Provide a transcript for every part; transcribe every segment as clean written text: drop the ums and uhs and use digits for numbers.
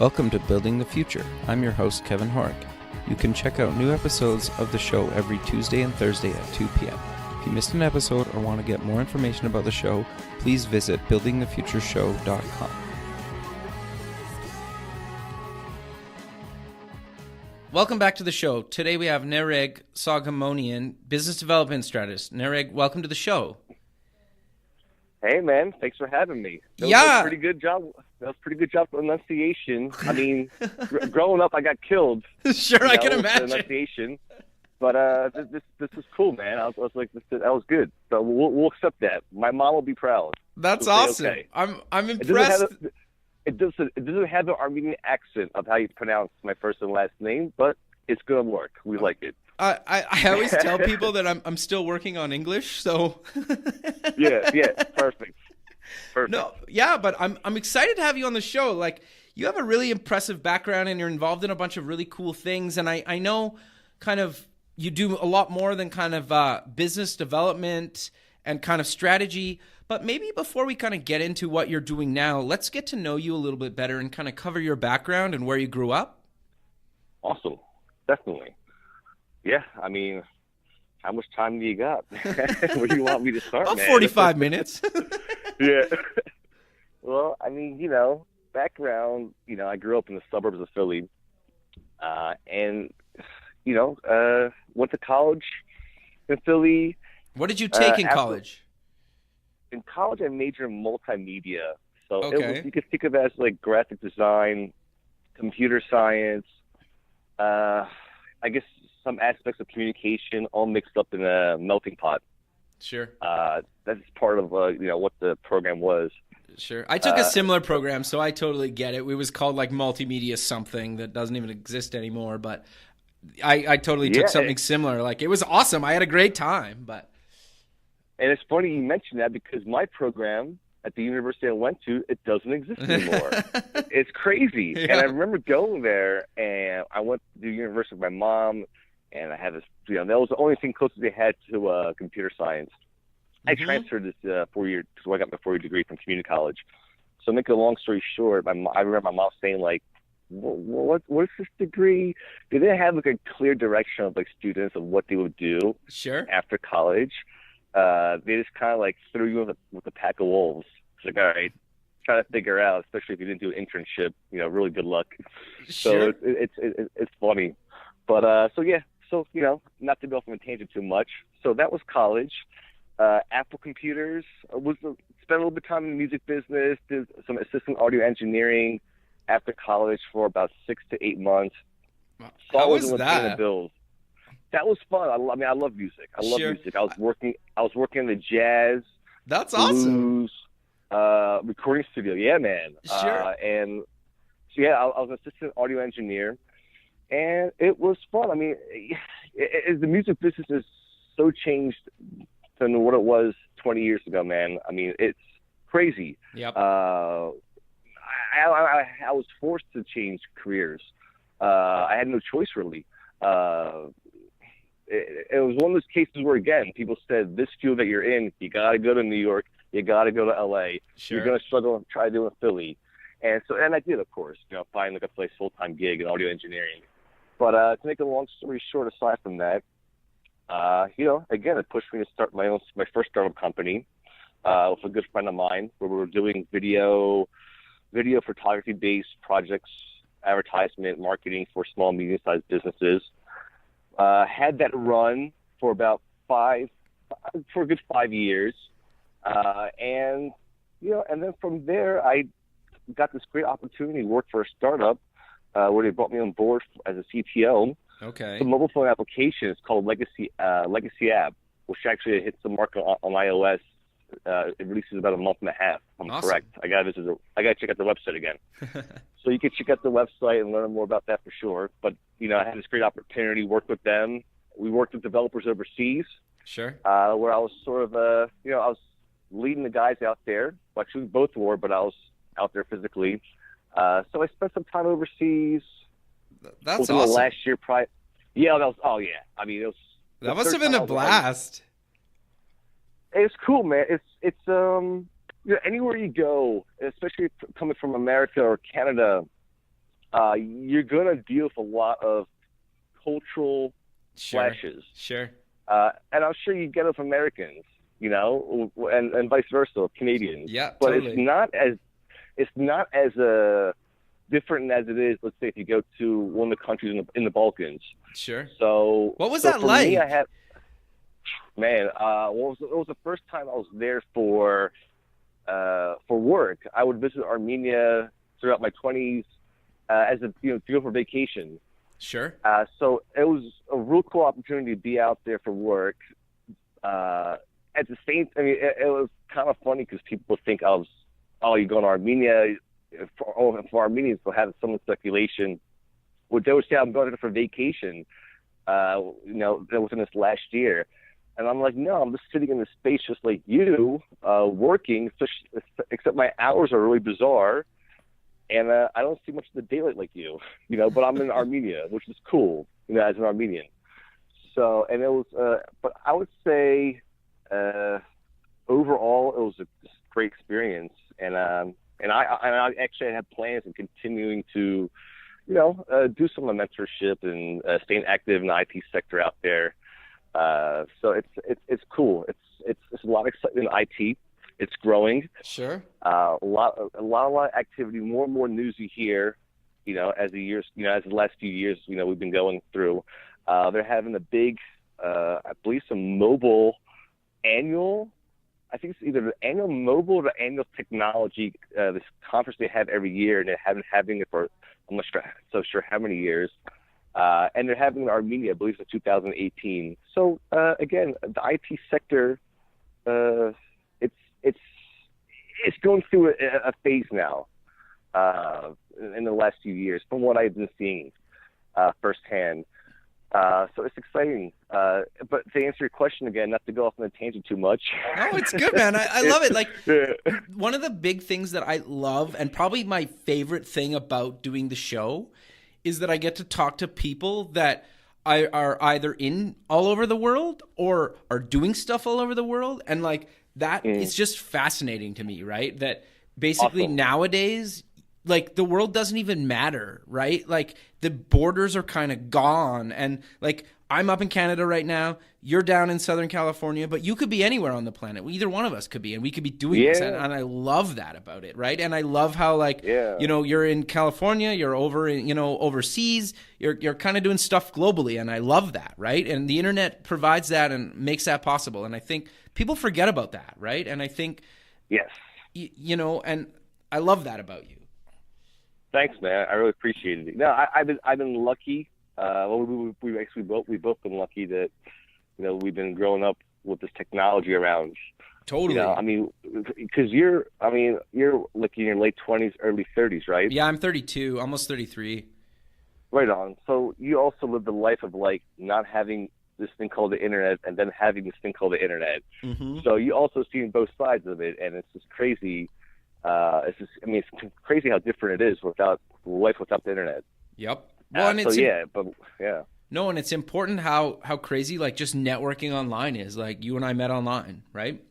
Welcome to Building the Future. I'm your host, Kevin Horick. You can check out new episodes of the show every Tuesday and Thursday at 2 p.m. If you missed an episode or want to get more information about the show, please visit buildingthefutureshow.com. Welcome back to the show. Today we have Nareg Soghomonian, business development strategist. Nareg, welcome to the show. Hey, man. Thanks for having me. That was a pretty good job. That was a pretty good job for enunciation. I mean, growing up, I got killed. Sure, I can imagine. Enunciation. But this was cool, man. I was like, that was good. So we'll accept that. My mom will be proud. That's awesome. Okay. I'm impressed. It doesn't have the Armenian accent of how you pronounce my first and last name, but it's gonna work. We like it. I always tell people that I'm still working on English, so yeah, perfect. No, yeah, but I'm excited to have you on the show. Like, you have a really impressive background and you're involved in a bunch of really cool things, and I know kind of you do a lot more than kind of business development and kind of strategy. But maybe before we kind of get into what you're doing now, let's get to know you a little bit better and kind of cover your background and where you grew up. Awesome. Definitely. Yeah, I mean, how much time do you got? Where do you want me to start, About man? 45 minutes. Yeah. Well, I mean, background, I grew up in the suburbs of Philly, and, went to college in Philly. What did you take in college? In college, I majored in multimedia. So okay. You could think of it as like graphic design, computer science, I guess some aspects of communication all mixed up in a melting pot. Sure. That's part of, what the program was. Sure. I took a similar program, so I totally get it. It was called like multimedia something that doesn't even exist anymore, but I totally took something similar. Like, it was awesome. I had a great time, but. And it's funny you mentioned that because my program at the university I went to, it doesn't exist anymore. It's crazy. Yeah. And I remember going there, and I went to the university with my mom, and I had this, that was the only thing closest they had to computer science. I transferred this 4 year, so I got my 4-year degree from community college. So make a long story short, I remember my mom saying, like, what is this degree? They didn't have like a clear direction of like students of what they would do after college. They just kind of like threw you with a pack of wolves. It's like, all right, try to figure out, especially if you didn't do an internship, really good luck. Sure. So it's funny. But, so, not to go off on a tangent too much. So that was college. Apple Computers, spent a little bit of time in the music business, did some assistant audio engineering after college for about 6 to 8 months. How was that? The bills. That was fun. I love music. I love music. I was working in the jazz. That's blues, awesome. Recording studio. Yeah, man. Sure. And so I was an assistant audio engineer, and it was fun. I mean, the music business is so changed than what it was 20 years ago, man. I mean, it's crazy. Yep. I was forced to change careers. I had no choice, really. It was one of those cases where, again, people said, this field that you're in, you got to go to New York, you got to go to L.A., Sure. You're going to struggle and try to do it in Philly. And I did, of course, find like a place full-time gig in audio engineering. But to make a long story short, aside from that, again, it pushed me to start my first startup company with a good friend of mine, where we were doing video photography-based projects, advertisement, marketing for small, medium-sized businesses. Had that run for a good 5 years. And then from there, I got this great opportunity to work for a startup where they brought me on board as a CTO. Okay. The mobile phone application is called Legacy App, which actually hits the market on iOS. It releases about a month and a half. I'm awesome. Correct. I got to check out the website again. So you can check out the website and learn more about that for sure. But I had this great opportunity to work with them. We worked with developers overseas. Sure. Where I was sort of I was leading the guys out there. Well, actually, we both were, but I was out there physically. So I spent some time overseas. That's awesome. The last year prior. Yeah, that was. Oh yeah. I mean, it was. That must have been a blast. It's cool, man. It's anywhere you go, especially coming from America or Canada, you're going to deal with a lot of cultural flashes. Sure. And I'm sure you get it from Americans, and vice versa, Canadians. Yeah, but totally. It's not as different as it is. Let's say if you go to one of the countries in the Balkans. Sure. So what was that like? Me, it was the first time I was there for work. I would visit Armenia throughout my 20s to go for vacation. Sure. So it was a real cool opportunity to be out there for work. At the same, it was kind of funny because people think you're going to Armenia. For Armenians, they'll have some speculation. They would say, I'm going there for vacation, within this last year. And I'm like, no, I'm just sitting in this space just like you, working, except my hours are really bizarre. And I don't see much of the daylight like you, but I'm in Armenia, which is cool, as an Armenian. So, and it was, but I would say, overall, it was a great experience. And I actually had plans of continuing to, do some of the mentorship and staying active in the IT sector out there. So it's cool. It's a lot of excitement in IT. It's growing. Sure. A lot of activity. More and more news you hear, as the last few years, we've been going through. They're having a big, I believe, some mobile annual. I think it's either the annual mobile or the annual technology. This conference they have every year, and they have been having it for I'm not so sure how many years. And they're having it in Armenia, I believe, in 2018. So again, the IT sector, it's going through a phase now in the last few years, from what I've been seeing firsthand. So it's exciting. But to answer your question again, not to go off on a tangent too much. No, it's good, man. I love it. Like, one of the big things that I love, and probably my favorite thing about doing the show, is that I get to talk to people that are either in all over the world or are doing stuff all over the world. And like that is just fascinating to me, right? That basically nowadays, like, the world doesn't even matter, right? Like, the borders are kind of gone. And like, I'm up in Canada right now. You're down in Southern California, but you could be anywhere on the planet. Either one of us could be, and we could be doing this. And I love that about it, right? And I love how, like, you're in California, you're over in, overseas, you're kind of doing stuff globally. And I love that, right? And the internet provides that and makes that possible. And I think people forget about that, right? And I think, and I love that about you. Thanks, man. I really appreciate it. No, I've been lucky. We both been lucky that we've been growing up with this technology around. Totally. Because you're like in your late 20s, early 30s, right? Yeah, I'm 32, almost 33. Right on. So you also lived the life of like not having this thing called the internet and then having this thing called the internet. Mm-hmm. So you also seen both sides of it, and it's just crazy. It's crazy how different it is without life without the internet. Yep. Well, and it's No, and it's important how crazy like just networking online is. Like, you and I met online, right?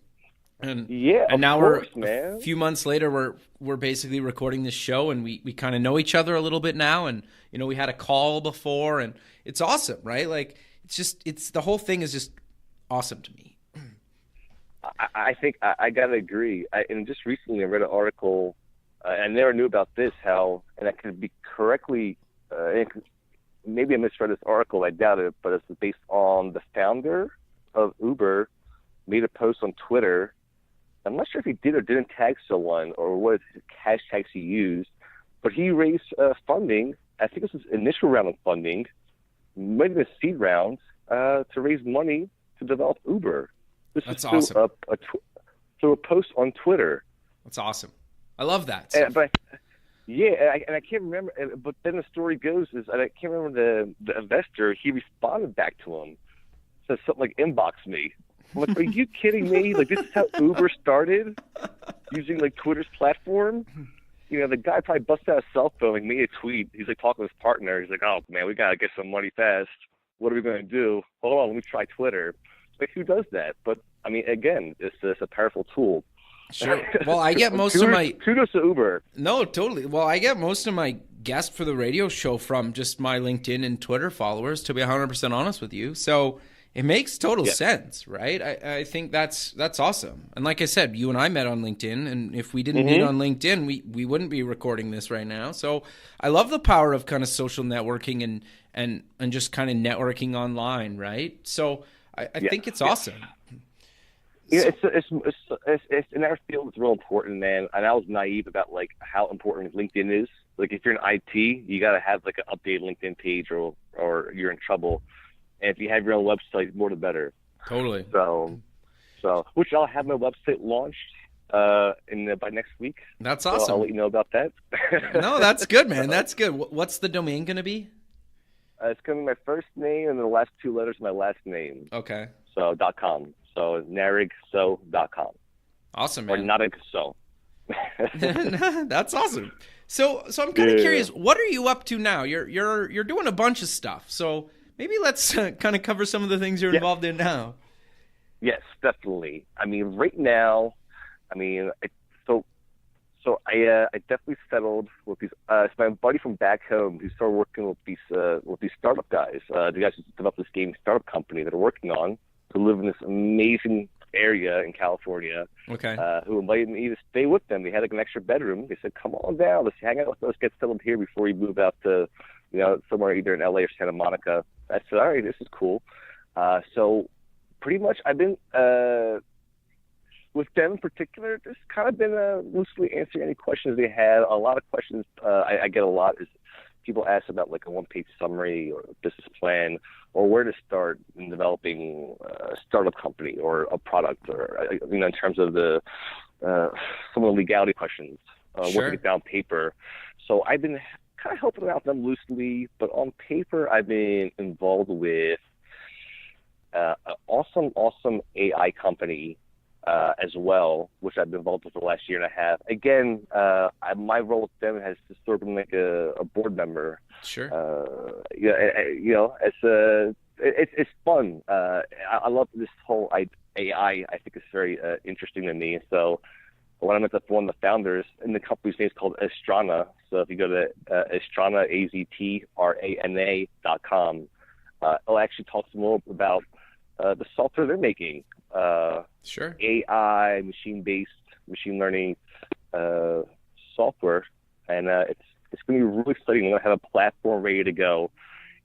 And now we're a few months later. We're basically recording this show, and we kind of know each other a little bit now. And we had a call before, and it's awesome, right? Like, it's the whole thing is just awesome to me. I think I gotta agree. And just recently I read an article, I never knew about this, and I could be correctly, maybe I misread this article, I doubt it, but it's based on the founder of Uber made a post on Twitter. I'm not sure if he did or didn't tag someone or what hashtags he used, but he raised funding. I think this was initial round of funding, maybe a seed round, to raise money to develop Uber. That's awesome. Through a post on Twitter. That's awesome. I love that. And I can't remember. But then the story goes and I can't remember the investor. He responded back to him, said something like "inbox me." I'm like, are you kidding me? Like, this is how Uber started, using like Twitter's platform. The guy probably busted out a cell phone and made a tweet. He's like talking to his partner. He's like, "Oh man, we gotta get some money fast. What are we gonna do? Hold on, let me try Twitter." Like, who does that? But again, it's a powerful tool. Sure. Well, I get most of my kudos to Uber. No, totally. Well, I get most of my guest for the radio show from just my LinkedIn and Twitter followers, to be 100% honest with you. So it makes total sense, right? I think that's awesome. And like I said, you and I met on LinkedIn, and if we didn't meet on LinkedIn, we wouldn't be recording this right now. So I love the power of kind of social networking and just kind of networking online, right? So I think it's awesome. Yeah, it's in our field. It's real important, man. And I was naive about like how important LinkedIn is. Like if you're in IT, you got to have like an updated LinkedIn page, or you're in trouble. And if you have your own website, more the better. Totally. So which I'll have my website launched by next week. That's awesome. So I'll let you know about that. No, that's good, man. That's good. What's the domain going to be? It's going to be my first name and the last two letters of my last name. Okay. So .com. So naregso.com. Awesome, man. Or Nareg So. That's awesome. So I'm kind of curious. What are you up to now? You're doing a bunch of stuff. So maybe let's kind of cover some of the things you're involved in now. Yes, definitely. I mean, right now, I definitely settled with these. It's my buddy from back home who started working with these startup guys. The guys who developed this gaming startup company that are working on, who live in this amazing area in California. Okay. Who invited me to stay with them. They had like an extra bedroom. They said, "Come on down. Let's hang out with us. Get settled here before you move out to, somewhere either in LA or Santa Monica." I said, "All right, this is cool." So pretty much I've been with them in particular, just kind of been loosely answering any questions they had. A lot of questions I get a lot is people ask about like a one-page summary or a business plan, or where to start in developing a startup company or a product, or in terms of some of the legality questions, working it down paper. So I've been kind of helping out them loosely, but on paper I've been involved with an awesome AI company as well, which I've been involved with for the last year and a half. Again, my role with them has sort of been like a board member. Sure. It's fun. I love this whole AI. I think it's very interesting to me. So when I met one of the founders, and the company's name is called Astrana. So if you go to Astrana, AZTRANA.com, it'll actually talk some more about the software they're making. Sure. AI, machine learning software, and it's going to be really exciting. We're going to have a platform ready to go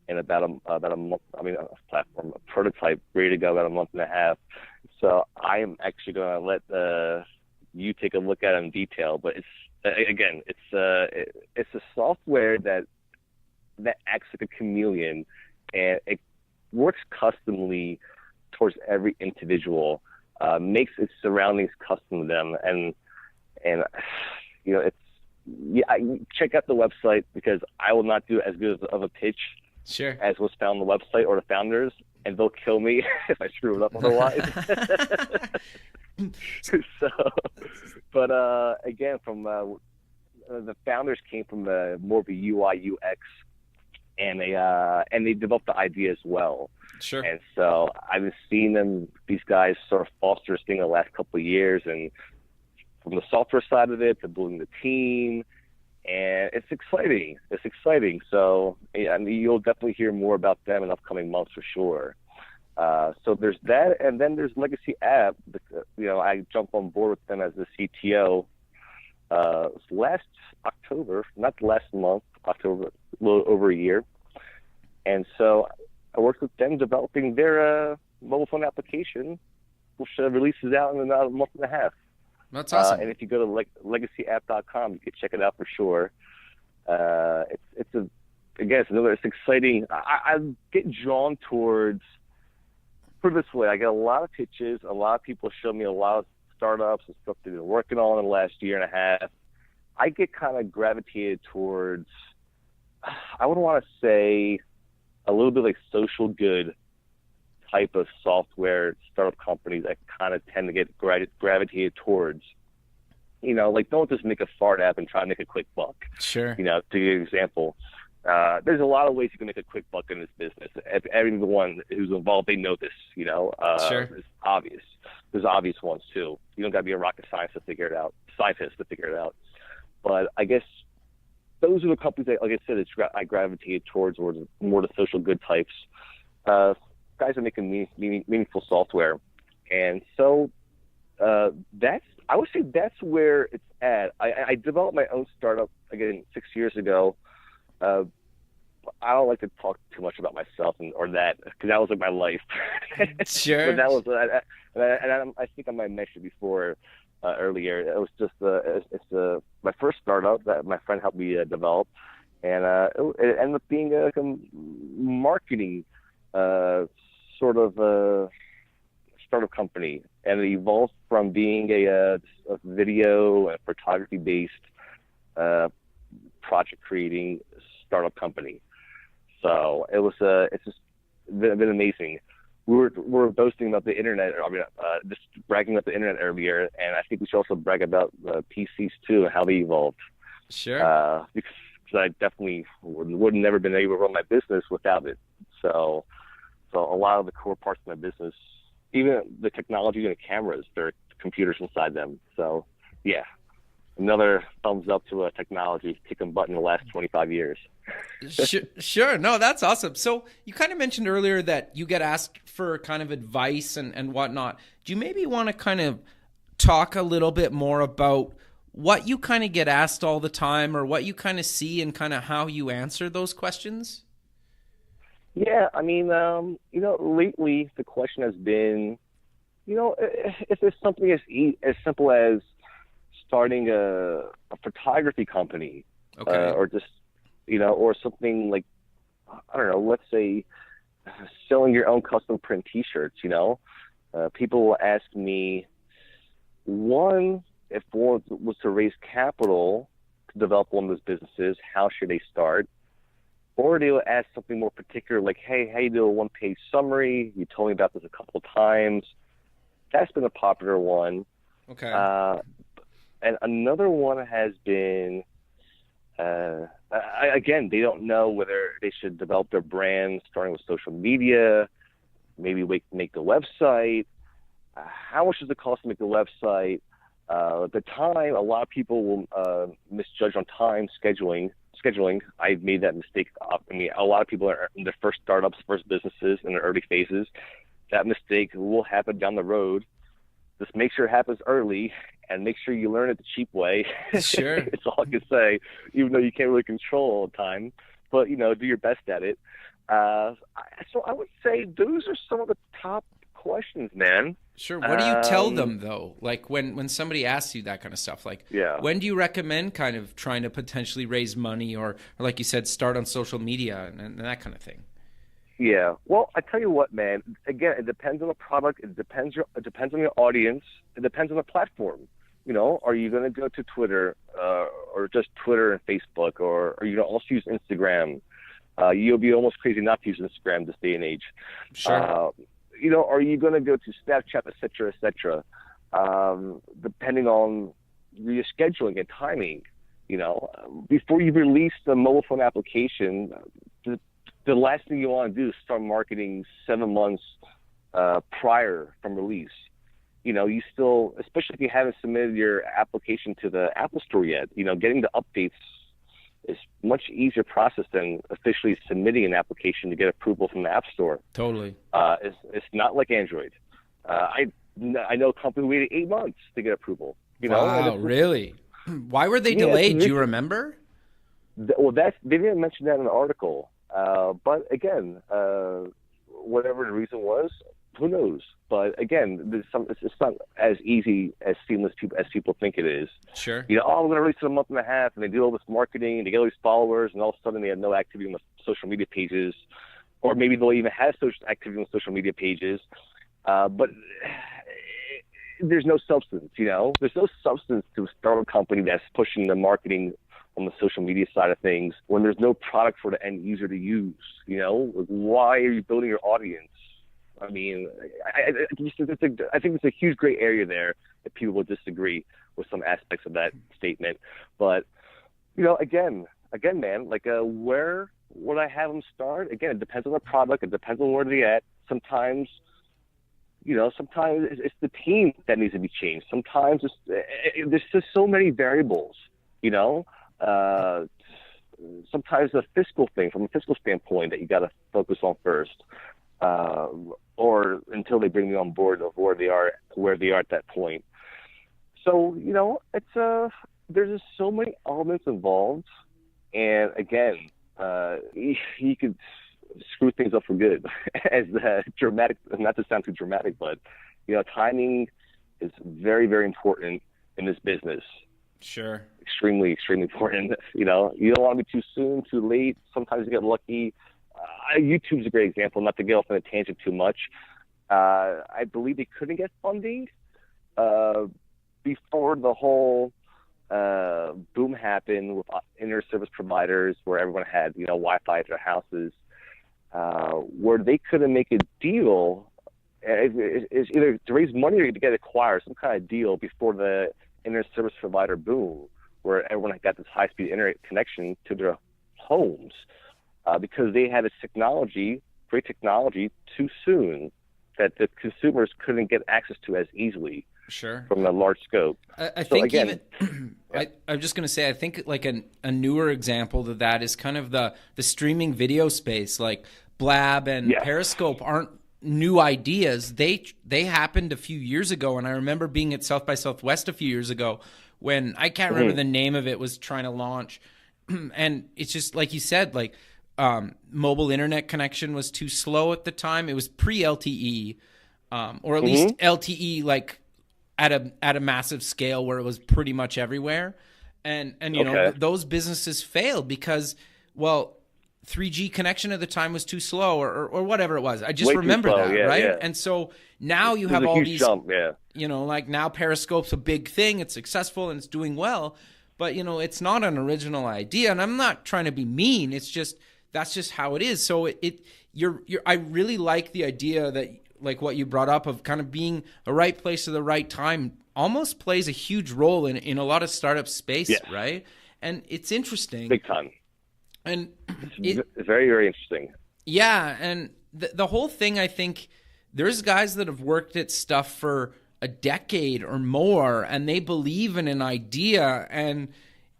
in about a month. A prototype ready to go about a month and a half. So I am actually going to let you take a look at it in detail. But it's a software that acts like a chameleon, and it works customly towards every individual, makes its surroundings custom to them, and check out the website, because I will not do as good of a pitch as was found on the website or the founders, and they'll kill me if I screw it up otherwise. Again, from the founders came from more of a UI UX, and they developed the idea as well. Sure. And so I've been seeing these guys sort of foster this thing the last couple of years, and from the software side of it to building the team, and it's exciting. So you'll definitely hear more about them in upcoming months for sure. So there's that, and then there's Legacy App. I jumped on board with them as the CTO last October, not last month, October, a little over a year. And so I worked with them developing their mobile phone application, which releases out in about a month and a half. That's awesome. And if you go to legacyapp.com, you can check it out for sure. It's exciting. I get drawn towards, put it this way, I get a lot of pitches. A lot of people show me a lot of startups and stuff they've been working on in the last year and a half. I get kind of gravitated towards, I would want to say, a little bit like social good type of software startup companies I kind of tend to get gravitated towards. Like don't just make a fart app and try to make a quick buck. Sure. To give you an example, there's a lot of ways you can make a quick buck in this business. Everyone who's involved, they know this. Sure. It's obvious. There's obvious ones too. You don't got to be a rocket scientist to figure it out. But I guess those are the companies that, like I said, I gravitated towards, or more the social good types, guys that making meaningful software. And so I would say that's where it's at. I developed my own startup again 6 years ago. I don't like to talk too much about myself or that, because that was like my life. Sure. But that was, and I think I might have mentioned before earlier. It was just it's my first startup that my friend helped me develop, and it ended up being a marketing sort of startup company, and it evolved from being a video and photography based project creating startup company. So it's just been amazing. We were boasting about the internet, just bragging about the internet earlier, and I think we should also brag about the PCs too and how they evolved. Sure. Because I definitely would never been able to run my business without it. So a lot of the core parts of my business, even the technology and the cameras, there are computers inside them. So yeah, another thumbs up to technology kicking butt in the last 25 years. Sure. No, that's awesome. So you kind of mentioned earlier that you get asked for kind of advice and whatnot. Do you maybe want to kind of talk a little bit more about what you kind of get asked all the time, or what you kind of see and kind of how you answer those questions? Yeah, I mean, lately the question has been, if there's something as simple as starting a photography company, okay, or just, or something like, I don't know, let's say selling your own custom print T-shirts. People will ask me, one, if one was to raise capital to develop one of those businesses, how should they start? Or they will ask something more particular, like, hey, how you do a one-page summary? You told me about this a couple of times. That's been a popular one. Okay. And another one has been, again, they don't know whether they should develop their brand starting with social media, maybe make the website. How much does it cost to make the website? At the time, a lot of people will misjudge on time scheduling. I've made that mistake. I mean, a lot of people are in their first startups, first businesses in the early phases. That mistake will happen down the road. Just make sure it happens early, and make sure you learn it the cheap way. Sure. It's all I can say, even though you can't really control all the time. But, do your best at it. So I would say those are some of the top questions, man. Sure. What do you tell them, though? Like when somebody asks you that kind of stuff, like when do you recommend kind of trying to potentially raise money or like you said, start on social media and that kind of thing? Yeah. Well, I tell you what, man. Again, it depends on the product. It depends on your audience. It depends on the platform. Are you going to go to Twitter or just Twitter and Facebook, or are you going to also use Instagram? You'll be almost crazy not to use Instagram this day and age. Sure. Are you going to go to Snapchat, et cetera, depending on your scheduling and timing? Before you release the mobile phone application, the last thing you want to do is start marketing 7 months prior from release. You still, especially if you haven't submitted your application to the Apple Store yet, getting the updates is much easier process than officially submitting an application to get approval from the App Store. Totally. It's not like Android. I know a company waited 8 months to get approval. Wow, really? Why were they delayed? Do you remember? Well, they didn't mention that in the article. But again, whatever the reason was, who knows? But again, it's not as easy as seamless as people think it is. Sure. We're going to release it in a month and a half, and they do all this marketing, and they get all these followers, and all of a sudden they have no activity on the social media pages, or maybe they'll even have social activity on social media pages, but there's no substance. There's no substance to a startup company that's pushing the marketing on the social media side of things when there's no product for the end user to use. Why are you building your audience? I mean, I think it's a huge gray area there that people will disagree with some aspects of that statement. But, again, man, like where would I have them start? Again, it depends on the product. It depends on where they're at. Sometimes it's the team that needs to be changed. Sometimes there's just so many variables, sometimes a fiscal thing from a fiscal standpoint that you got to focus on first, or until they bring me on board of where they are at that point. So, it's there's just so many elements involved, and again, you could screw things up for good. As dramatic, not to sound too dramatic, but timing is very, very important in this business. Sure. Extremely, extremely important. You don't want to be too soon, too late. Sometimes you get lucky. YouTube's a great example. Not to get off on a tangent too much. I believe they couldn't get funding before the whole boom happened with internet service providers, where everyone had Wi-Fi at their houses, where they couldn't make a deal. It's either to raise money or to get acquired, some kind of deal before the internet service provider boom, where everyone got this high-speed internet connection to their homes, because they had great technology, too soon, that the consumers couldn't get access to as easily. Sure. From a large scope. I think again, I'm just going to say, I think like a newer example to that is kind of the streaming video space. Like Blab and Periscope aren't new ideas. They happened a few years ago, and I remember being at South by Southwest a few years ago when I can't remember the name of it, was trying to launch. And it's just like you said, like mobile internet connection was too slow at the time. It was pre-LTE, or at least LTE like at a massive scale where it was pretty much everywhere. And those businesses failed because, 3G connection at the time was too slow, or whatever it was. I just remember that, right? Yeah. And so now you have all these, like now Periscope's a big thing. It's successful and it's doing well, but it's not an original idea. And I'm not trying to be mean. It's just, that's just how it is. So I really like the idea that, like what you brought up, of kind of being the right place at the right time almost plays a huge role in a lot of startup space, right? And it's interesting. Big time. And it's very, very interesting. Yeah, and the whole thing, I think there's guys that have worked at stuff for a decade or more, and they believe in an idea, and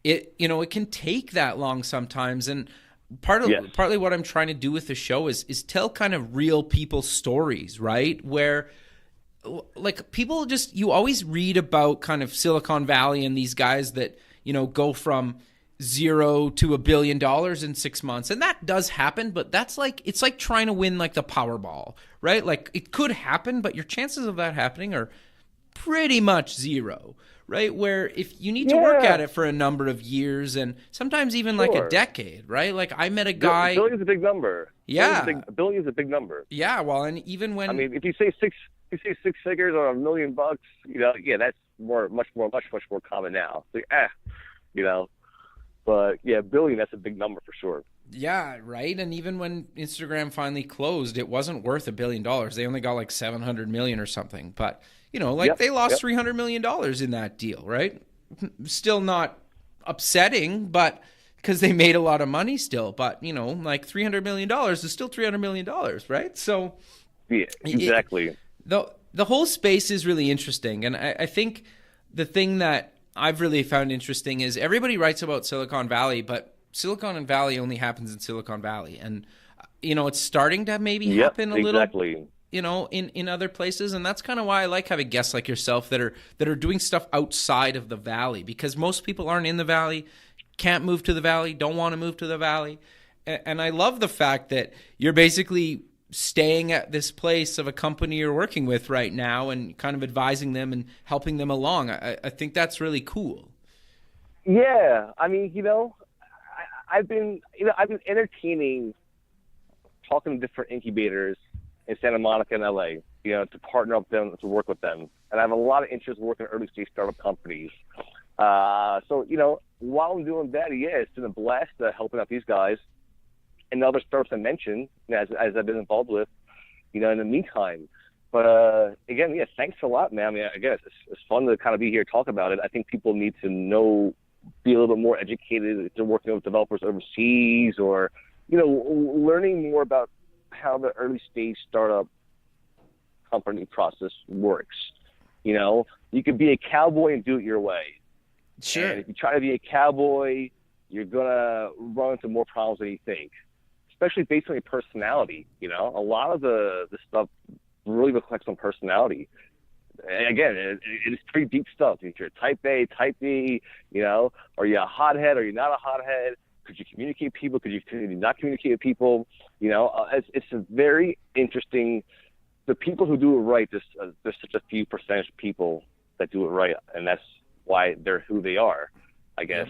it can take that long sometimes. And partly what I'm trying to do with the show is tell kind of real people stories, right? Where like people you always read about kind of Silicon Valley and these guys that, go from $0 to $1 billion in 6 months. And that does happen, but that's like, it's like trying to win like the Powerball, right? Like it could happen, but your chances of that happening are pretty much zero. Right, where if you need to work at it for a number of years and sometimes even like a decade, right? Like I met a guy. Billion's a big number. Yeah, a billion's a big number. Yeah, well, and even when if you say six figures or $1 million, that's much more common now. But billion, that's a big number for sure. Yeah, right. And even when Instagram finally closed, it wasn't worth $1 billion. They only got like 700 million or something, but. They lost $300 million in that deal, right? Still not upsetting, but because they made a lot of money still. But, like $300 million is still $300 million, right? So, yeah, exactly. The whole space is really interesting. And I think the thing that I've really found interesting is everybody writes about Silicon Valley, but Silicon Valley only happens in Silicon Valley. And, it's starting to maybe happen a little. Exactly. In other places. And that's kind of why I like having guests like yourself that are doing stuff outside of the valley, because most people aren't in the valley, can't move to the valley, don't want to move to the valley. And I love the fact that you're basically staying at this place of a company you're working with right now and kind of advising them and helping them along. I think that's really cool. Yeah. I've been entertaining, talking to different incubators in Santa Monica and LA, to partner up with them, to work with them. And I have a lot of interest working in early stage startup companies. So, while I'm doing that, it's been a blast helping out these guys and the other startups I mentioned, as I've been involved with, in the meantime. But again, thanks a lot, man. I mean, I guess it's fun to kind of be here and talk about it. I think people need to be a little bit more educated if they're working with developers overseas, or, learning more about how the early stage startup company process works. You could be a cowboy and do it your way. Sure. And if you try to be a cowboy you're gonna run into more problems than you think, especially based on your personality. You know, a lot of the stuff really reflects on personality. And again, it is pretty deep stuff. If you're type A, type B, you know, are you a hothead? Are you not a hothead? Could you communicate with people? Could you not communicate with people? You know, it's a very interesting. The people who do it right, there's such a few percentage of people that do it right, and that's why they're who they are, I guess.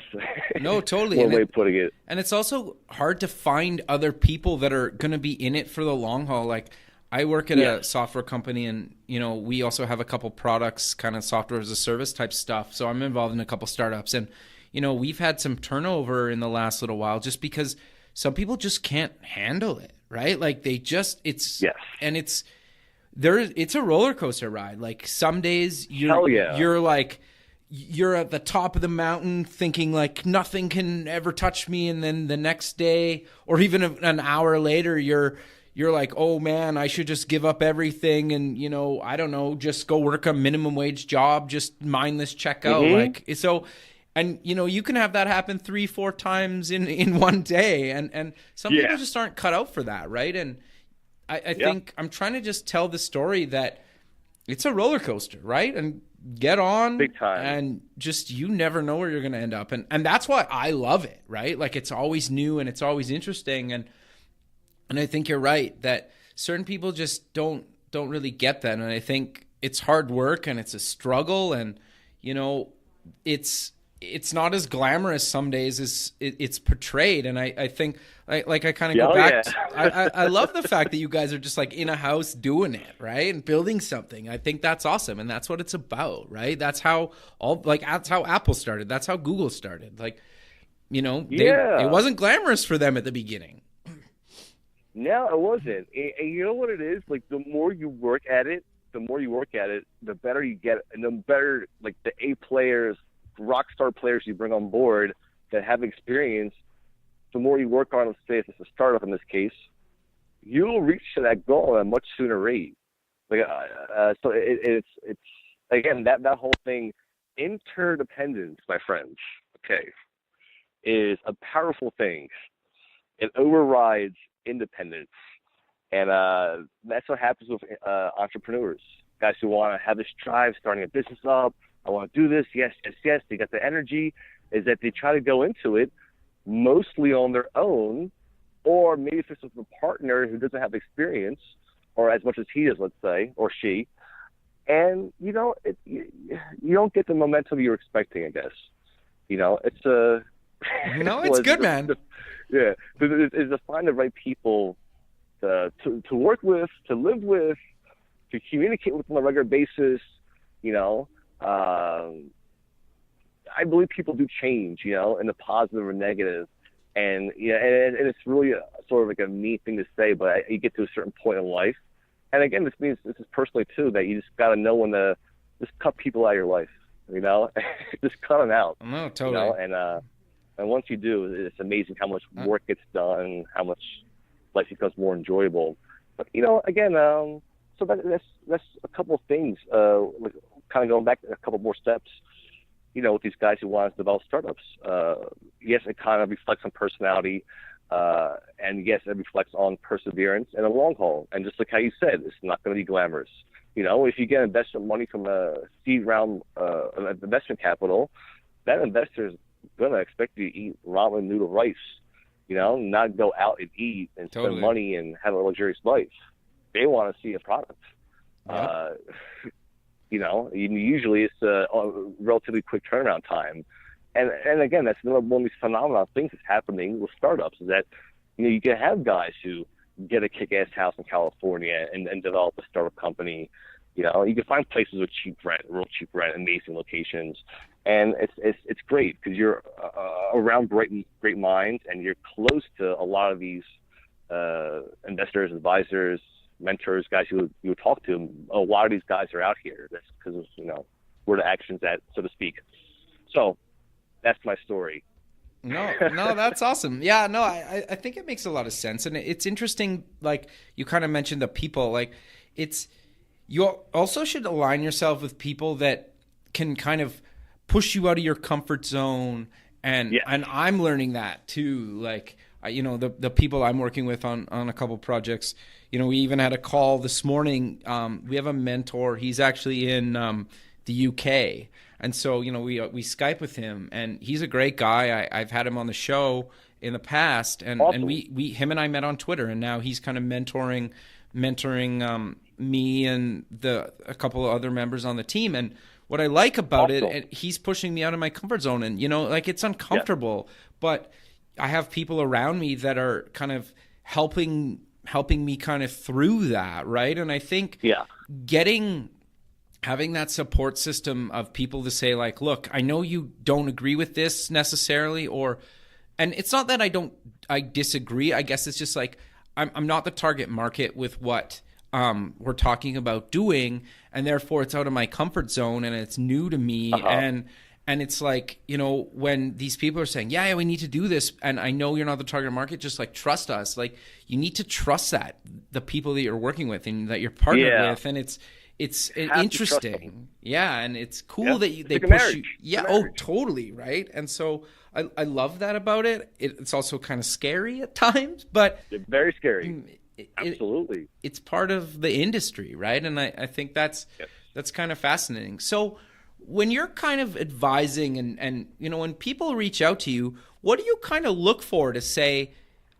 No, totally. One way of putting it. And it's also hard to find other people that are going to be in it for the long haul. Like, I work at a software company, and, you know, we also have a couple products, kind of software as a service type stuff. So I'm involved in a couple startups, and, you know, we've had some turnover in the last little while just because some people just can't handle it, right? Like, it's a roller coaster ride. Like, some days you're like, you're at the top of the mountain thinking like nothing can ever touch me, and then the next day or even an hour later you're like, oh man, I should just give up everything and, you know, I don't know, just go work a minimum wage job, just mindless checkout. Like, so, and you know, you can have that happen 3-4 times in one day, and some people just aren't cut out for that, right? And I think I'm trying to just tell the story that it's a roller coaster, right? And get on, big time, and just, you never know where you're going to end up. And that's why I love it, right? Like, it's always new and it's always interesting. And I think you're right that certain people just don't really get that. And I think it's hard work and it's a struggle, and, you know, it's not as glamorous some days as it's portrayed. And I think I kind of go back. I love the fact that you guys are just like in a house doing it, right? And building something. I think that's awesome. And that's what it's about, right? That's how that's how Apple started. That's how Google started. Like, you know, it wasn't glamorous for them at the beginning. No, it wasn't. And you know what it is? Like, the more you work at it, the better you get, and the better, like, the A players, rock star players you bring on board that have experience, the more you work on, let's say if it's a startup in this case, you'll reach that goal at a much sooner rate. Like, so it's again, that whole thing, interdependence, my friends, okay, is a powerful thing. It overrides independence. And that's what happens with entrepreneurs, guys who want to have this drive, starting a business up. I want to do this. Yes. They got the energy. Is that they try to go into it mostly on their own, or maybe if it's with a partner who doesn't have experience or as much as he does, let's say, or she. And, you know, you don't get the momentum you're expecting, I guess. You know, it's a... No, it's good, man. Yeah. Is to find the right people to work with, to live with, to communicate with on a regular basis, you know. I believe people do change, you know, in the positive or negative. And, yeah, and it's really sort of like a neat thing to say, but you get to a certain point in life. And again, this is personally too, that you just got to know when to just cut people out of your life, you know, just cut them out. No, totally. You know? And once you do, it's amazing how much work gets done, how much life becomes more enjoyable. But, you know, again, so that's a couple of things, kind of going back a couple more steps, you know, with these guys who want to develop startups. Yes, it kind of reflects on personality, and yes, it reflects on perseverance and a long haul. And just like how you said, it's not going to be glamorous. You know, if you get investment money from a seed round investment capital, that investor is going to expect you to eat ramen noodle rice, you know, not go out and eat and spend money and have a luxurious life. They want to see a product. Yeah. You know, usually it's a relatively quick turnaround time. And again, that's one of these phenomenal things that's happening with startups, is that, you know, you can have guys who get a kick-ass house in California and develop a startup company. You know, you can find places with real cheap rent, amazing locations. And it's great because you're around great minds, and you're close to a lot of these investors, advisors, mentors, guys you would talk to. A lot of these guys are out here. That's because, you know, where the action's at, so to speak. So that's my story. No, that's awesome. Yeah, no, I think it makes a lot of sense. And it's interesting, like you kind of mentioned the people, like you also should align yourself with people that can kind of push you out of your comfort zone And I'm learning that too. Like, the people I'm working with on a couple projects, we even had a call this morning. We have a mentor. He's actually in the UK. And so, we Skype with him, and he's a great guy. I've had him on the show in the past, and, awesome. and him and I met on Twitter, and now he's kind of mentoring me and a couple of other members on the team. And what I like about it, and he's pushing me out of my comfort zone, and it's uncomfortable, but I have people around me that are kind of helping me kind of through that, right? And I think having that support system of people to say, like, look, I know you don't agree with this necessarily, and it's not that I disagree. I guess it's just like I'm not the target market with what we're talking about doing, and therefore it's out of my comfort zone and it's new to me. And it's like, when these people are saying, yeah, we need to do this, and I know you're not the target market, just like trust us. Like, you need to trust the people that you're working with and that you're partnered with, and it's interesting. Yeah, and it's cool that they push you. Yeah, totally, right? And so I love that about it. It's also kind of scary at times, but it's very scary. Absolutely. It's part of the industry, right? And I think that's kind of fascinating. So when you're kind of advising and when people reach out to you, what do you kind of look for to say,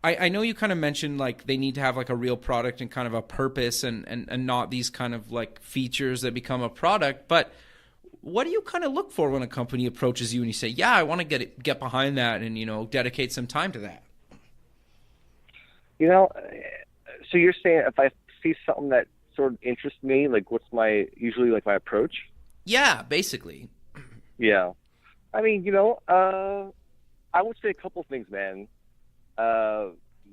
I know you kind of mentioned like they need to have like a real product and kind of a purpose and not these kind of like features that become a product, but what do you kind of look for when a company approaches you and you say, yeah, I want to get behind that and, dedicate some time to that? So you're saying if I see something that sort of interests me, like what's usually my approach? Yeah, basically. Yeah. I mean, I would say a couple things, man.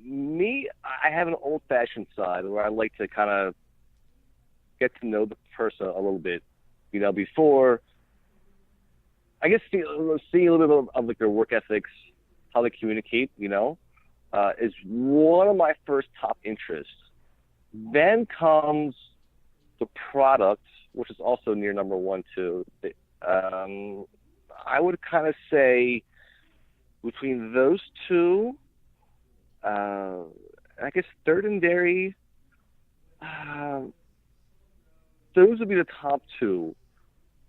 Me, I have an old-fashioned side where I like to kind of get to know the person a little bit, before, I guess, seeing a little bit of like their work ethics, how they communicate, is one of my first top interests. Then comes the product, which is also near number one too. I would kind of say between those two, I guess third and dairy, those would be the top two.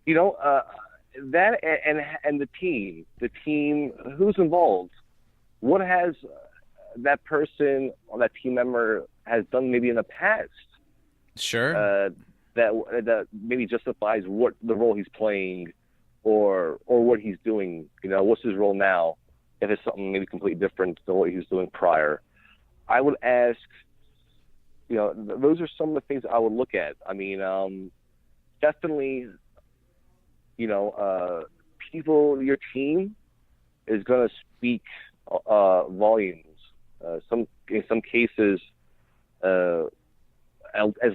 That and the team, who's involved, what has that person or that team member has done maybe in the past. Sure. That maybe justifies what the role he's playing or what he's doing. What's his role now? If it's something maybe completely different than what he was doing prior, I would ask. Those are some of the things I would look at. I mean, definitely, people, your team is going to speak volumes. In some cases, as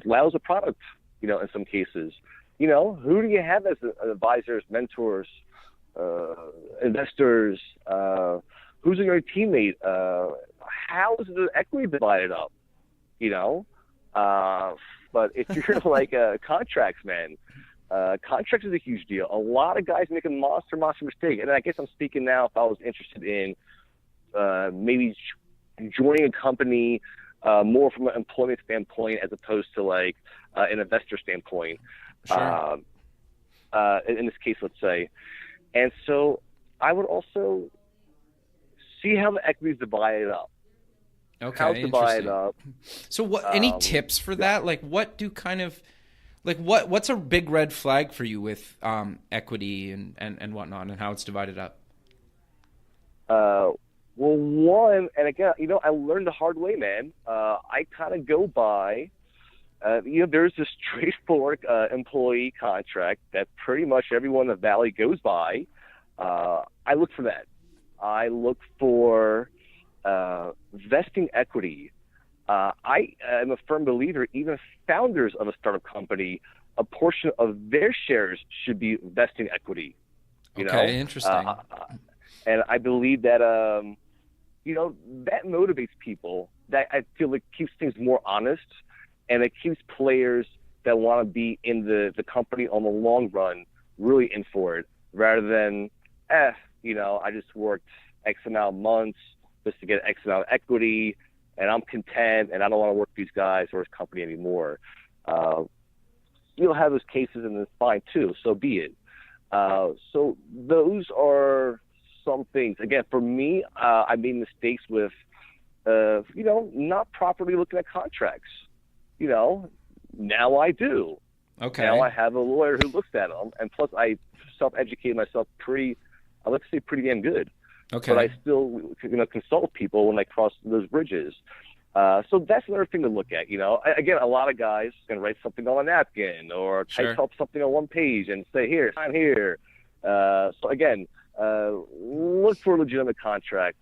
loud as a product. In some cases, who do you have as advisors, mentors, investors? Who's your teammate? How is the equity divided up? But if you're like contracts, man, contracts is a huge deal. A lot of guys make a monster mistake. And I guess I'm speaking now if I was interested in maybe joining a company more from an employment standpoint as opposed to like an investor standpoint. Sure. In this case, let's say. And so I would also see how the equity is divided up. Okay, how it's divided up. So what? Any tips for that? Like, what do kind of like what's a big red flag for you with equity and whatnot, and how it's divided up? Well, one, and again, I learned the hard way, man. I kind of go by, there's this straightforward employee contract that pretty much everyone in the Valley goes by. I look for that. I look for vesting equity. I am a firm believer, even founders of a startup company, a portion of their shares should be vesting equity. Okay, interesting. And I believe that, that motivates people. That I feel like keeps things more honest, and it keeps players that want to be in the company on the long run really in for it, rather than, I just worked X amount of months just to get X amount of equity, and I'm content, and I don't want to work for these guys or this company anymore. You'll have those cases, and it's fine too. So be it. So those are some things. Again, for me, I made mistakes with, not properly looking at contracts. Now I do. Okay. Now I have a lawyer who looks at them, and plus I self-educated myself pretty damn good. Okay. But I still, consult people when I cross those bridges. So that's another thing to look at. Again, a lot of guys can write something on a napkin or type up something on one page and say, "Here, sign here." So again, look for a legitimate contract.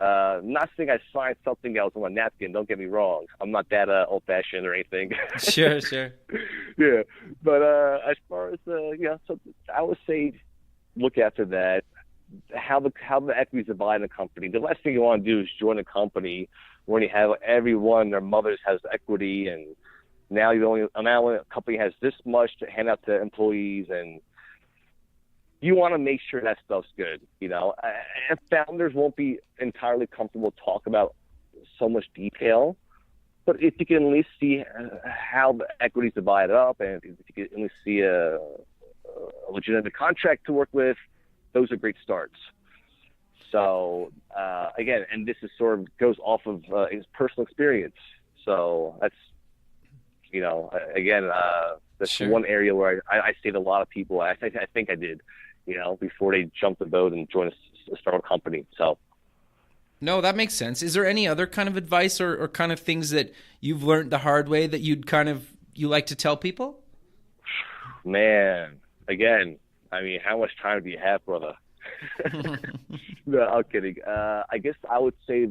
Not saying I signed something that was on a napkin. Don't get me wrong. I'm not that old-fashioned or anything. Sure. Yeah, but as far as so I would say, look after that. How the equities divide in a company. The last thing you want to do is join a company when you have everyone, their mothers has equity, and now a company has this much to hand out to employees, and you want to make sure that stuff's good. And founders won't be entirely comfortable to talk about so much detail, but if you can at least see how the equities divided up, and if you can at least see a legitimate contract to work with, those are great starts. So again, and this is sort of goes off of his personal experience. So that's, that's one area where I say to a lot of people, I think I did, before they jumped the boat and joined a startup company. So. No, that makes sense. Is there any other kind of advice or kind of things that you've learned the hard way that you like to tell people? Man, again, how much time do you have, brother? No, I'm kidding. I guess I would say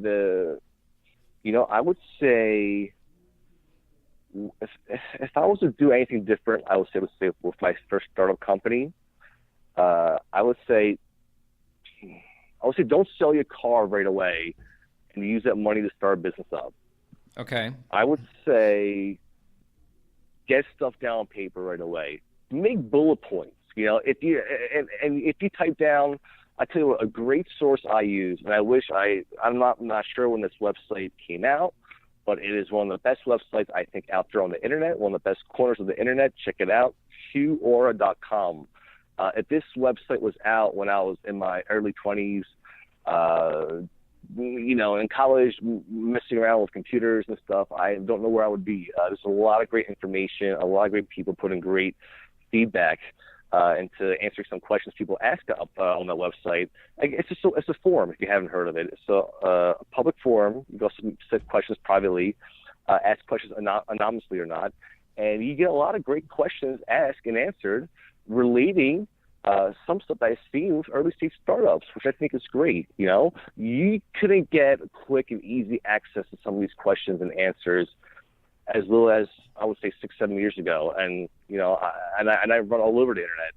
if I was to do anything different, I would say with my first startup company, I would say don't sell your car right away and use that money to start a business up. Okay. I would say get stuff down on paper right away. Make bullet points. If you type down, I tell you what, a great source I use, and I'm not sure when this website came out, but it is one of the best websites I think out there on the internet, one of the best corners of the internet. Check it out, QAura.com. If this website was out when I was in my early 20s, in college, messing around with computers and stuff, I don't know where I would be. There's a lot of great information, a lot of great people putting great feedback into answering some questions people ask up on that website. It's a forum if you haven't heard of it. It's a public forum. You can also set questions privately, ask questions anonymously or not, and you get a lot of great questions asked and answered relating some stuff I've seen with early stage startups, which I think is great. You couldn't get quick and easy access to some of these questions and answers as little as I would say 6-7 years ago, and I run all over the internet.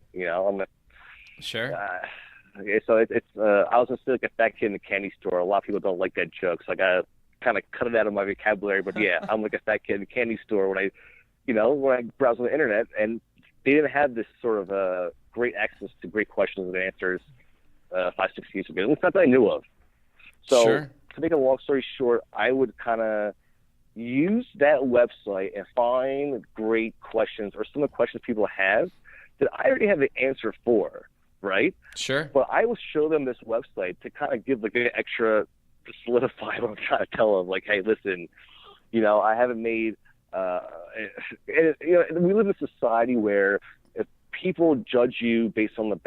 Sure. So it's I was just like a fat kid in a candy store. A lot of people don't like that joke, so I gotta kind of cut it out of my vocabulary. But yeah, I'm like a fat kid in a candy store when I browse on the internet, and they didn't have this sort of great access to great questions and answers 5-6 years ago. It's not that I knew of. So to make a long story short, I would kind of use that website and find great questions or some of the questions people have that I already have the answer for, right? Sure. But I will show them this website to kind of give like an extra, to solidify what I'm trying to tell them. Like, hey, listen, I haven't made, we live in a society where if people judge you based on the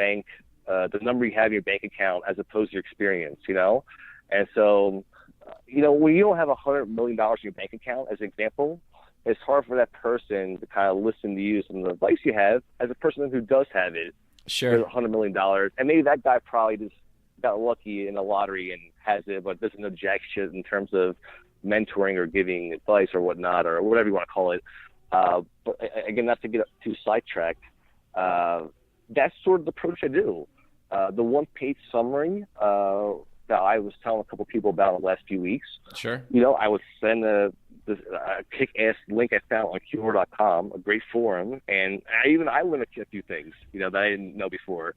number you have in your bank account as opposed to your experience, and so, when you don't have $100 million in your bank account, as an example, it's hard for that person to kind of listen to you, some of the advice you have, as a person who does have it. Sure. $100 million. And maybe that guy probably just got lucky in the lottery and has it, but doesn't know jack shit in terms of mentoring or giving advice or whatnot, or whatever you want to call it. But again, not to get too sidetracked, that's sort of the approach I do. The one-page summary that I was telling a couple people about in the last few weeks. Sure. I would send this kick-ass link I found on Cure.com, a great forum, and I learned a few things, that I didn't know before,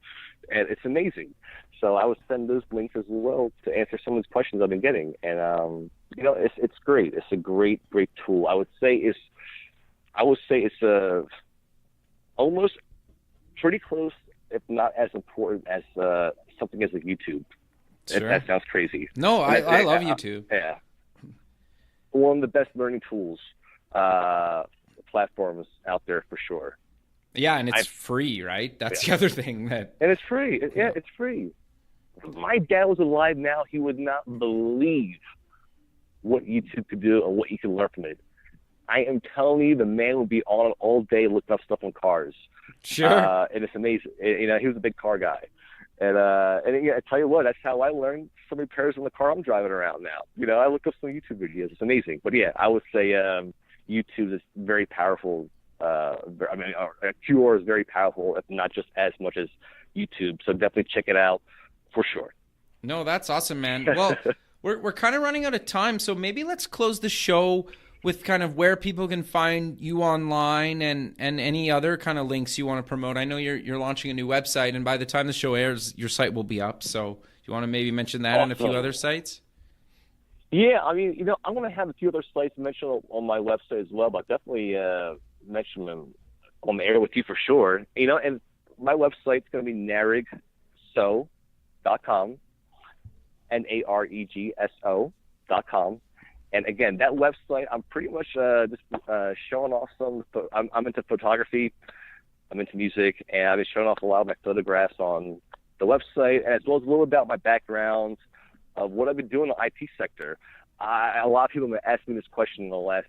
and it's amazing. So I would send those links as well to answer some of these questions I've been getting, and it's great. It's a great tool. I would say it's almost pretty close, if not as important as something as a YouTube. Sure. That sounds crazy. No, I love YouTube. Yeah. One of the best learning tools, platforms out there for sure. Yeah, and it's free, right? That's the other thing. And it's free. It's free. If my dad was alive now, he would not believe what YouTube could do and what you can learn from it. I am telling you, the man would be on all day looking up stuff on cars. Sure. And it's amazing. He was a big car guy. And I tell you what, that's how I learned some repairs in the car I'm driving around now. I look up some YouTube videos. It's amazing. But yeah, I would say YouTube is very powerful. Cure is very powerful, if not just as much as YouTube. So definitely check it out for sure. No, that's awesome, man. Well, we're kind of running out of time, so maybe let's close the show with kind of where people can find you online and any other kind of links you want to promote. I know you're launching a new website, and by the time the show airs, your site will be up. So you want to maybe mention that and a few other sites? Yeah, I'm going to have a few other sites mentioned on my website as well, but definitely mention them on the air with you for sure. And my website's going to be naregso.com, naregso.com. And again, that website, I'm pretty much just showing off I'm into photography, I'm into music, and I've been showing off a lot of my photographs on the website, as well as a little about my background of what I've been doing in the IT sector. A lot of people have been asking me this question in the last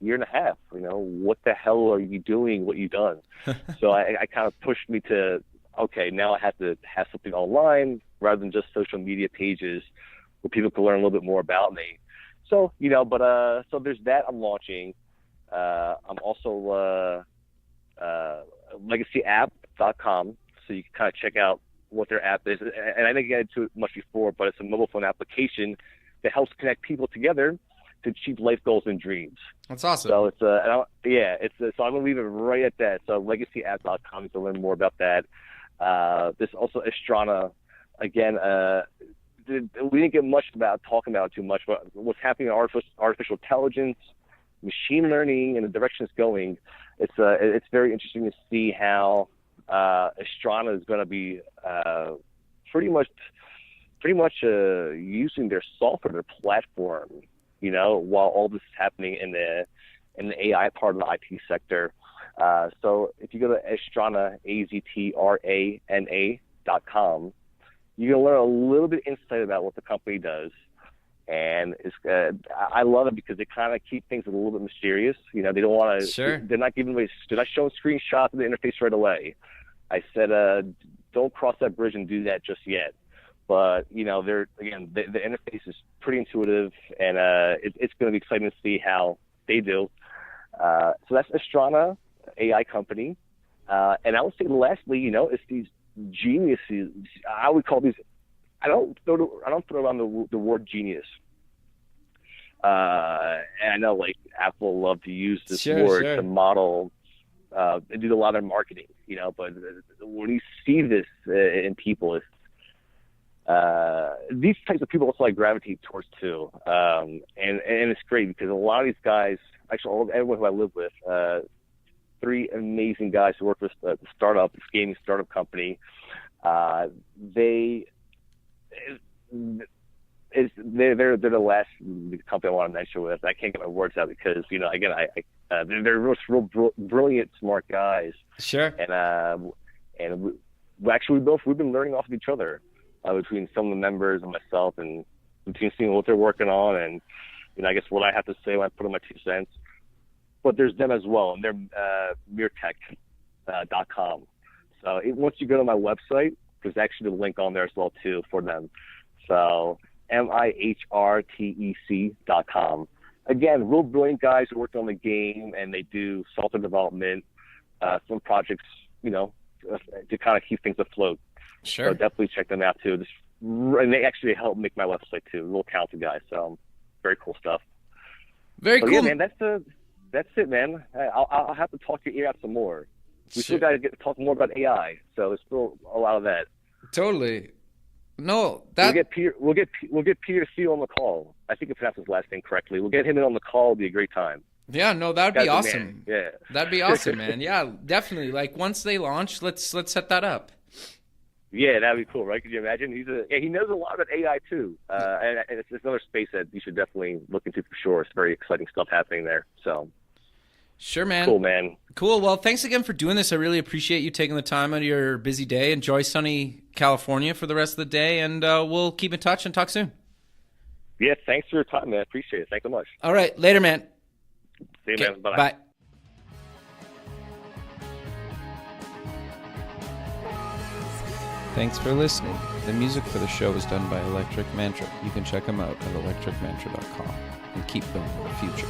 year and a half. What the hell are you doing? What you done? So I kind of pushed me to, okay, now I have to have something online rather than just social media pages where people can learn a little bit more about me. So, so there's that I'm launching. I'm also legacyapp.com, so you can kind of check out what their app is. And I didn't get into it much before, but it's a mobile phone application that helps connect people together to achieve life goals and dreams. That's awesome. So so I'm going to leave it right at that. So legacyapp.com to learn more about that. There's also Astrana. Again, we didn't get much talking about it too much, but what's happening in artificial intelligence, machine learning, and the direction it's going, it's very interesting to see how Astrana is going to be pretty much using their software, their platform, while all this is happening in the AI part of the IT sector. So if you go to Astrana, AZTRANA.com, you can learn a little bit insight about what the company does, and I love it because they kind of keep things a little bit mysterious. They don't want to. Sure. They're not giving away. They're not showing screenshots of the interface right away. I said, don't cross that bridge and do that just yet. But the interface is pretty intuitive, and it's going to be exciting to see how they do. So that's Astrana, AI company, and I would say lastly, it's these geniuses. I would call these. I don't throw around the word genius. And I know like Apple love to use this word to model and do a lot of marketing, But when you see this in people, it's these types of people also I gravitate towards too. And it's great because a lot of these guys, actually everyone who I live with, 3 amazing guys who work with this gaming startup company. They're the last company I want to mention with. I can't get my words out because they're real brilliant, smart guys. Sure. And we've been learning off of each other between some of the members and myself, and between seeing what they're working on, and I guess what I have to say when I put in my 2 cents. But there's them as well, and they're mirtech.com. So once you go to my website, there's actually a link on there as well too for them. So mihrtec.com. Again, real brilliant guys who work on the game, and they do software development, some projects, to kind of keep things afloat. Sure. So definitely check them out too. And they actually help make my website too. Real talented guys. So very cool stuff. Very So, cool. yeah, man, that's it, man. I'll have to talk your ear out some more. We still got to get to talk more about AI, so there's still a lot of that. Totally. No, We'll get Peter Thiel on the call. I think I pronounced his last name correctly. We'll get him in on the call. It'll be a great time. Yeah, no, that'd be awesome. Yeah, that'd be awesome, man. Yeah, definitely. Like once they launch, let's set that up. Yeah, that'd be cool, right? Could you imagine? He knows a lot about AI too, and it's another space that you should definitely look into for sure. It's very exciting stuff happening there. So, sure, man. Cool, man. Cool. Well, thanks again for doing this. I really appreciate you taking the time out of your busy day. Enjoy sunny California for the rest of the day, and we'll keep in touch and talk soon. Yeah, thanks for your time, man. I appreciate it. Thanks so much. All right, later, man. See you, Okay, man. Bye. Bye. Thanks for listening. The music for the show is done by Electric Mantra. You can check them out at electricmantra.com and keep building the future.